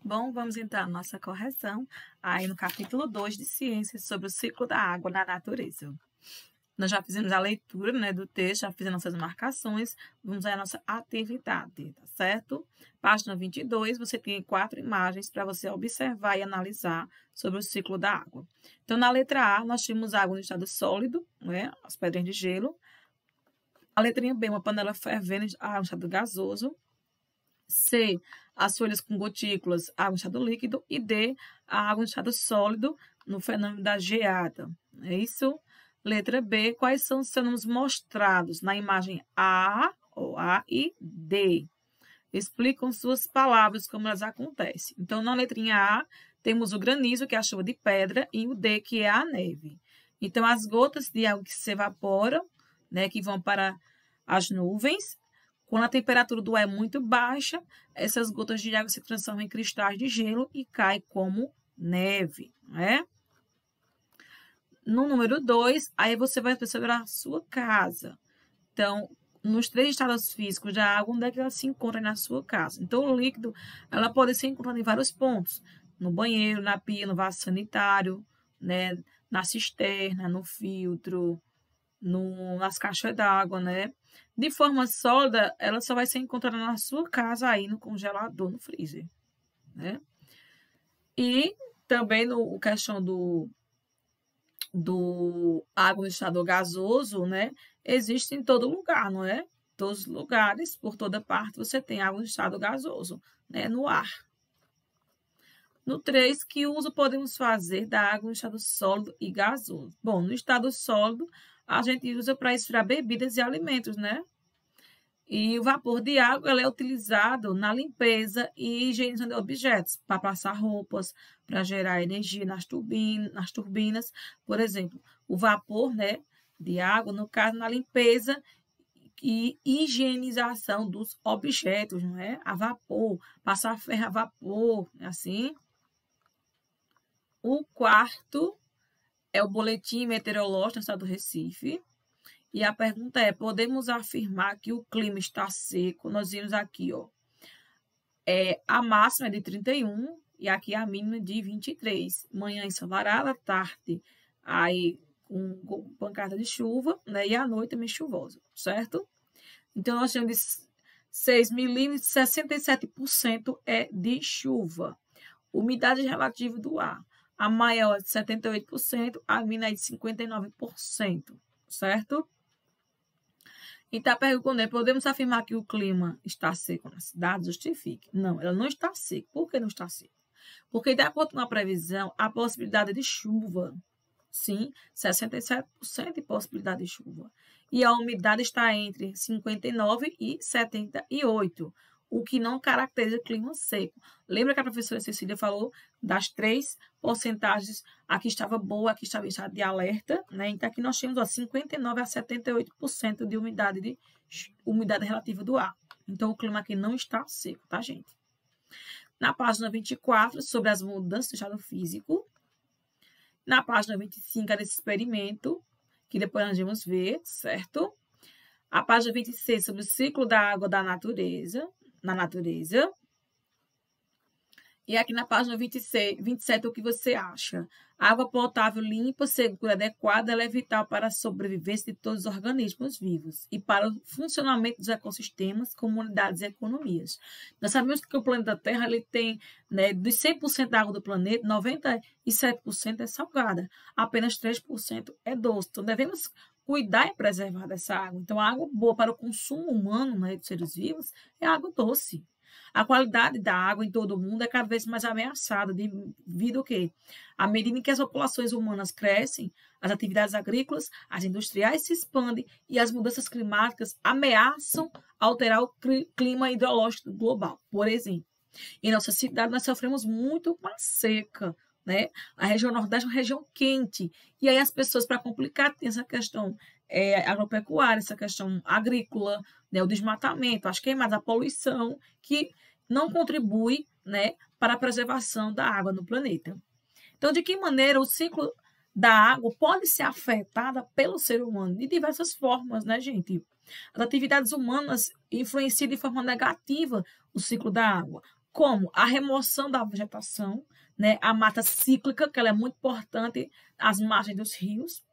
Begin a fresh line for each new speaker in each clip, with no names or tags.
Bom, vamos então à nossa correção, aí no capítulo 2 de Ciências, sobre o ciclo da água na natureza. Nós já fizemos a leitura, né, do texto, já fizemos nossas marcações, vamos à nossa atividade, tá certo? Página 22, você tem 4 imagens para você observar e analisar sobre o ciclo da água. Então, na letra A, nós tínhamos água no estado sólido, né, as pedrinhas de gelo. A letrinha B, uma panela fervendo, água no estado gasoso. C, as folhas com gotículas, água no estado líquido. E D, a água no estado sólido, no fenômeno da geada. É isso? Letra B, quais são os sinônimos mostrados na imagem A, ou A e D? Explicam suas palavras, como elas acontecem. Então, na letrinha A, temos o granizo, que é a chuva de pedra, e o D, que é a neve. Então, as gotas de água que se evaporam, né, que vão para as nuvens. Quando a temperatura do ar é muito baixa, essas gotas de água se transformam em cristais de gelo e caem como neve, né? No número 2, aí você vai perceber a sua casa. Então, nos 3 estados físicos da água, onde é que ela se encontra na sua casa? Então, o líquido, ela pode ser encontrada em vários pontos. No banheiro, na pia, no vaso sanitário, né? Na cisterna, no filtro, nas caixas d'água, né? De forma sólida, ela só vai ser encontrada na sua casa aí no congelador, no freezer, né? E também no questão do água no estado gasoso, né? Existe em todo lugar, não é? Todos os lugares, por toda parte, você tem água no estado gasoso, né? No ar. No 3, que uso podemos fazer da água no estado sólido e gasoso? Bom, no estado sólido, a gente usa para esfriar bebidas e alimentos, né? E o vapor de água ele é utilizado na limpeza e higienização de objetos, para passar roupas, para gerar energia nas turbinas. Por exemplo, o vapor, né, de água, no caso, na limpeza e higienização dos objetos, não é? A vapor, passar ferro a vapor, assim. O 4 é o boletim meteorológico no estado do Recife. E a pergunta é, podemos afirmar que o clima está seco? Nós vimos aqui, ó, a máxima é de 31 e aqui a mínima de 23. Manhã ensolarada, tarde aí com pancada de chuva, né? E à noite também chuvosa, certo? Então, nós temos de 6 milímetros, 67% é de chuva. Umidade relativa do ar, a maior é de 78%, a mínima é de 59%, certo? Então, a pergunta é, podemos afirmar que o clima está seco na cidade? Justifique. Não, ela não está seca. Por que não está seca? Porque, de acordo com a previsão, a possibilidade de chuva, sim, 67% de possibilidade de chuva. E a umidade está entre 59% e 78%, o que não caracteriza o clima seco. Lembra que a professora Cecília falou das 3 porcentagens? Aqui estava boa, aqui estava em estado de alerta, né? Então, aqui nós temos 59% a 78% de umidade relativa do ar. Então, o clima aqui não está seco, tá, gente? Na página 24, sobre as mudanças do estado físico. Na página 25, é desse experimento, que depois nós vamos ver, certo? A página 26, sobre o ciclo da água na natureza. E aqui na página 27, o que você acha? A água potável limpa, segura, adequada, ela é vital para a sobrevivência de todos os organismos vivos e para o funcionamento dos ecossistemas, comunidades e economias. Nós sabemos que o planeta Terra ele tem, né, dos 100% da água do planeta, 97% é salgada, apenas 3% é doce. Então, devemos cuidar e preservar dessa água. Então, a água boa para o consumo humano, né, dos seres vivos é água doce. A qualidade da água em todo o mundo é cada vez mais ameaçada devido ao quê? À medida que as populações humanas crescem, as atividades agrícolas, as industriais se expandem e as mudanças climáticas ameaçam alterar o clima hidrológico global. Por exemplo, em nossa cidade nós sofremos muito com a seca, né? A região Nordeste é uma região quente. E aí as pessoas, para complicar, tem essa questão agropecuária, essa questão agrícola, né? O desmatamento, as queimadas, a poluição, que não contribui, né, para a preservação da água no planeta. Então, de que maneira o ciclo da água pode ser afetada pelo ser humano? De diversas formas, né, gente? As atividades humanas influenciam de forma negativa o ciclo da água. como a remoção da vegetação, né? A mata cíclica, que ela é muito importante às margens dos rios,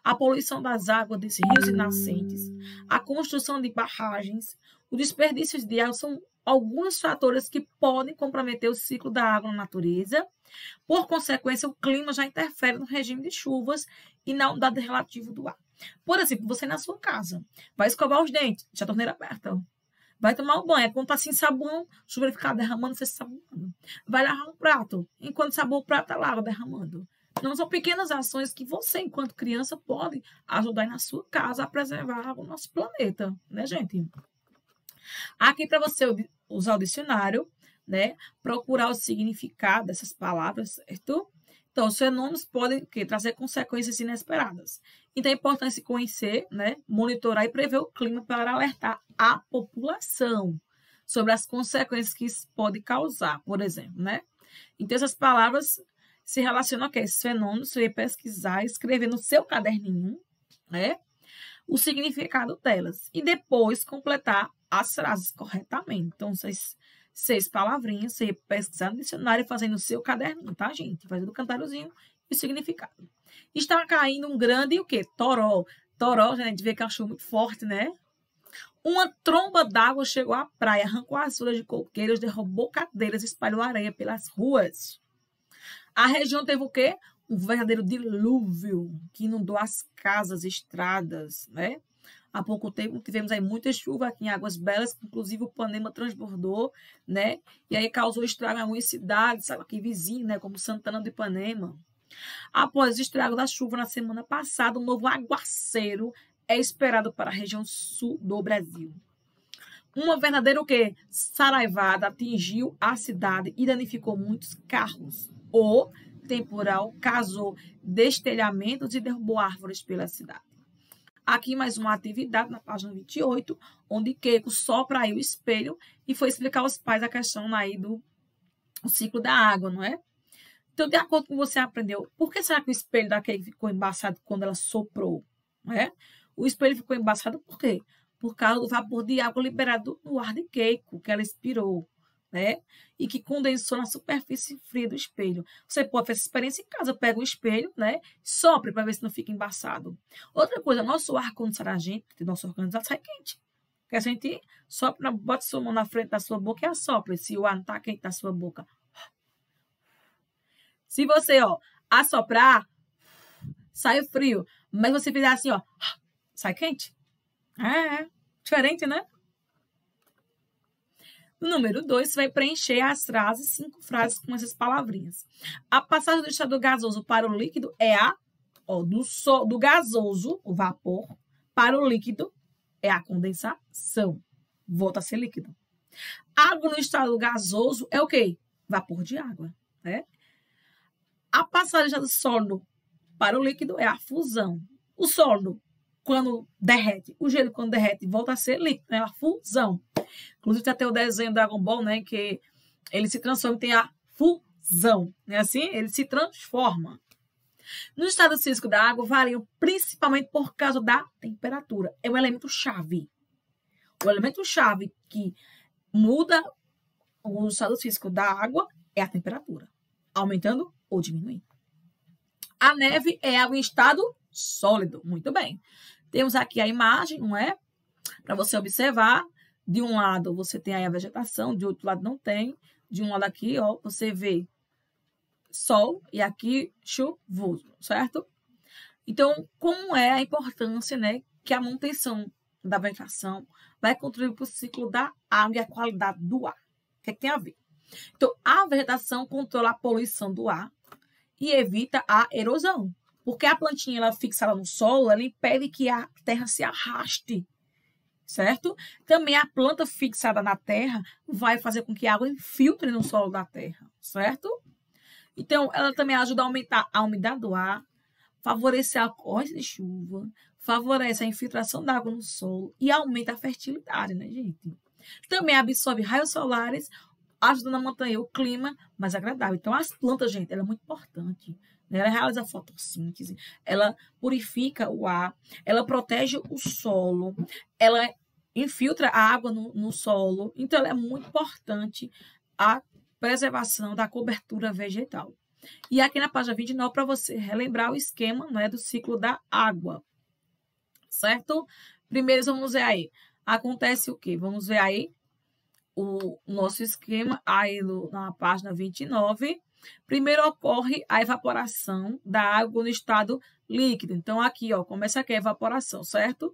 a poluição das águas desses rios e nascentes, a construção de barragens, o desperdício de água são alguns fatores que podem comprometer o ciclo da água na natureza. Por consequência, o clima já interfere no regime de chuvas e na umidade relativa do ar. Por exemplo, você na sua casa vai escovar os dentes, deixa a torneira aberta. Vai tomar um banho, quando está sem sabão, chuva ficar derramando, você sabonando. Vai lavar um prato, enquanto sabão o prato está lá derramando. Não são pequenas ações que você, enquanto criança, pode ajudar na sua casa a preservar o nosso planeta, né, gente? Aqui, para você usar o dicionário, né, procurar o significado dessas palavras, certo? Então, os fenômenos podem trazer consequências inesperadas. Então, é importante se conhecer, né, monitorar e prever o clima para alertar a população sobre as consequências que isso pode causar, por exemplo, né? Então, essas palavras se relacionam a esses fenômenos, você vai pesquisar, escrever no seu caderninho, né, o significado delas e depois completar as frases corretamente. Então, seis palavrinhas, você pesquisar no dicionário e fazer no seu caderninho, tá, gente? Fazendo o cantáriozinho e o significado. Está caindo um grande, o quê? Toró. Toró, a gente vê que achou muito forte, né? Uma tromba d'água chegou à praia, arrancou as folhas de coqueiros, derrubou cadeiras, espalhou areia pelas ruas. A região teve o quê? Um verdadeiro dilúvio que inundou as casas, estradas, né? Há pouco tempo tivemos aí muita chuva aqui em Águas Belas, inclusive o Panema transbordou, né? E aí causou estrago em algumas cidades, sabe, aqui vizinho, né? Como Santana do Ipanema. Após o estrago da chuva na semana passada, um novo aguaceiro é esperado para a região sul do Brasil. Uma verdadeira o quê? Saraivada atingiu a cidade e danificou muitos carros. O temporal causou destelhamentos e derrubou árvores pela cidade. Aqui mais uma atividade na página 28, onde Keiko sopra aí o espelho e foi explicar aos pais a questão aí do ciclo da água, não é? Então, de acordo com o que você aprendeu, por que será que o espelho da Keiko ficou embaçado quando ela soprou? Não é? O espelho ficou embaçado por quê? Por causa do vapor de água liberado no ar de Keiko, que ela expirou, né? E que condensou na superfície fria do espelho. Você pode fazer essa experiência em casa, pega o espelho, né? Sopre para ver se não fica embaçado. Outra coisa, nosso ar, quando sai da gente, nosso organismo sai quente. Quer sentir? Sopra, bota sua mão na frente da sua boca e assopra. Se o ar não está quente da sua boca. Se você, ó, assoprar, sai frio. Mas você fizer assim, ó, sai quente. É diferente, né? No número 2, você vai preencher as frases, 5 frases com essas palavrinhas. A passagem do estado gasoso para o líquido é do gasoso, o vapor, para o líquido é a condensação. Volta a ser líquido. Água no estado gasoso é o quê? Vapor de água, né? A passagem do sólido para o líquido é a fusão. O sólido, quando derrete, o gelo quando derrete, volta a ser líquido, né? A fusão. Inclusive, tem até o desenho do Dragon Ball, né? Que ele se transforma e tem a fusão. Né? Assim, ele se transforma. No estado físico da água, variam principalmente por causa da temperatura. É um elemento-chave. O elemento-chave que muda o estado físico da água é a temperatura. Aumentando ou diminuindo. A neve é água em estado sólido. Muito bem. Temos aqui a imagem, não é? Para você observar. De um lado você tem aí a vegetação, de outro lado não tem. De um lado aqui, ó, você vê sol e aqui chuvoso, certo? Então, como é a importância, né, que a manutenção da vegetação vai contribuir para o ciclo da água e a qualidade do ar? O que é que tem a ver? Então, a vegetação controla a poluição do ar e evita a erosão. Porque a plantinha ela fixada no solo, ela impede que a terra se arraste, certo? Também a planta fixada na terra vai fazer com que a água infiltre no solo da terra, certo? Então, ela também ajuda a aumentar a umidade do ar, favorecer a ocorrência de chuva, favorece a infiltração da água no solo e aumenta a fertilidade, né, gente? Também absorve raios solares, ajudando a manter o clima mais agradável. Então, as plantas, gente, ela é muito importante. Né? Ela realiza a fotossíntese, ela purifica o ar, ela protege o solo, ela infiltra a água no solo. Então, ela é muito importante a preservação da cobertura vegetal. E aqui na página 29, para você relembrar o esquema, né, do ciclo da água, certo? Primeiro, vamos ver aí. Acontece o quê? Vamos ver aí o nosso esquema aí na página 29. Primeiro ocorre a evaporação da água no estado líquido. Então, aqui, ó, começa aqui a evaporação, certo?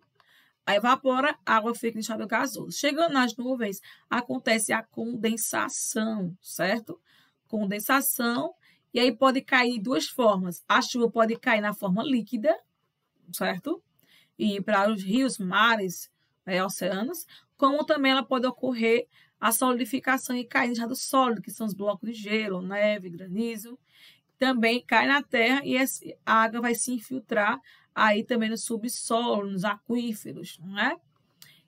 Aí evapora, a água fica em estado gasoso. Chegando nas nuvens, acontece a condensação, certo? Condensação, e aí pode cair de duas formas. A chuva pode cair na forma líquida, certo? E para os rios, mares, oceanos, como também ela pode ocorrer a solidificação e cair em estado sólido, que são os blocos de gelo, neve, granizo. Também cai na terra e a água vai se infiltrar aí também no subsolo, nos aquíferos, não é?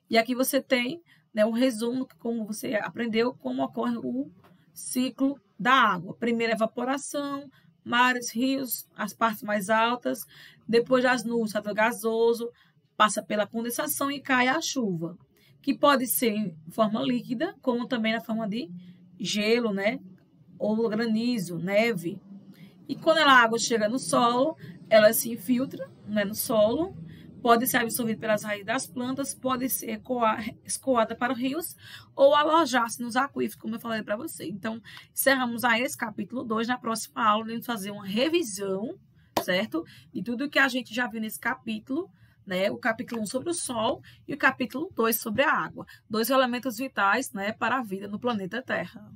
E aqui você tem, né, um resumo, como você aprendeu, como ocorre o ciclo da água. Primeiro a evaporação, mares, rios, as partes mais altas, depois das nuvens, estado gasoso, passa pela condensação e cai a chuva, que pode ser em forma líquida, como também na forma de gelo, né? Ou granizo, neve. E quando a água chega no solo, ela se infiltra, né, no solo, pode ser absorvida pelas raízes das plantas, pode ser escoada para os rios ou alojar-se nos aquíferos, como eu falei para você. Então, encerramos aí esse capítulo 2. Na próxima aula, vamos fazer uma revisão, certo? De tudo que a gente já viu nesse capítulo, né? O capítulo 1 sobre o Sol e o capítulo 2 sobre a água. 2 elementos vitais, né, para a vida no planeta Terra.